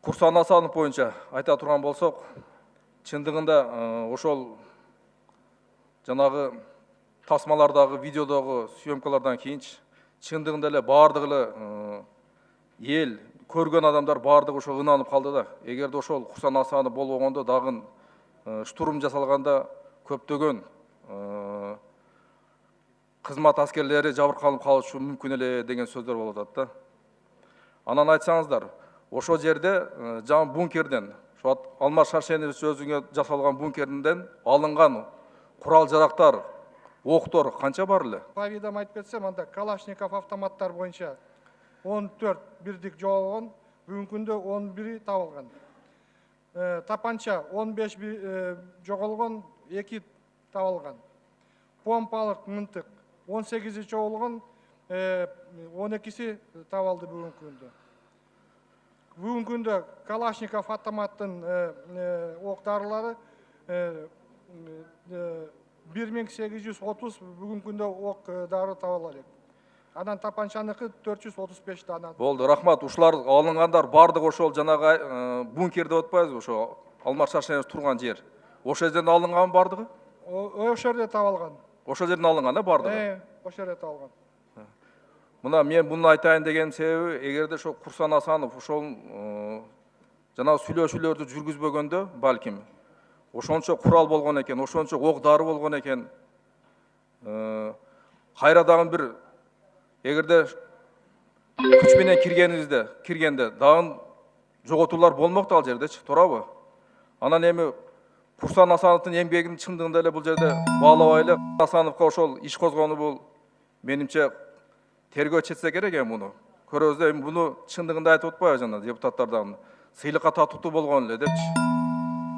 Курсан Асанов боюнча айта турган болсок, чындыгында ошол жанагы тасмалардагы, видеодогу съемкалардан кийин чындыгында эле бардыгы эле эл көргөн адамдар бардыгы ошо ынанып калды да. Эгерде ошол Курсан Асанов болбогондо дагы штурм жасалганда көптөгөн кызмат аскерлери жабыркалып калышы мүмкүн эле деген сөздөр болуп атат да. Анан айтсаңыздар, ошол жерде жаңы бункерден, ошо Алмаз Шаршенович өзүнө жасалган бункерден алынган курал жарактар, октор канча бар эле? По видам айтып кетсем, анда Калашников автоматтар боюнча 14 бирдик жоголгон, бүгүнкү күндө 11 табылган. Тапанча 15 жоголгон, 2 табылган. Помпалык мынтык 18 жоголгон, 12си табылды бүгүнкү күндө. Бүгүнкү күндө Калашников автоматтын октарлары 1830 бүгүнкү күндө ок дары табыла элек. Анан тапанчаныкы 435 дана. Болду, рахмат. Ушулар алынгандар бардыгы ошол жанагы бункер деп атпайбызбы, ошо Алмаз Шаршенович турган жер. Ошол жерден алынган бардыгы? Ошол жерде табылган. Ошол жерден алынган, бардыгы? Ошол жерде табылган. Мына мен буну айтайын деген себеби, эгерде ошо Курсан Асанов ошол жанагы сүйлөшүүлөрдү жүргүзбөгөндө, балким ошончо курал болгон экен, ошончо ок дары болгон экен, кайра дагы бир эгерде күч менен киргенде дагы жоготуулар болмокту ал жердечи, туурабы? Анан эми Курсан Асановдун эмгегин чындыгында эле бул жерде баалабай эле Асановго ошол иш козгонуу бул менимче тергөө четсе керек эми муну. Көрөбүз да эми буну чындыгында айтып атпайбы жана депутаттардан сыйлыкка татыктуу болгон эле депчи.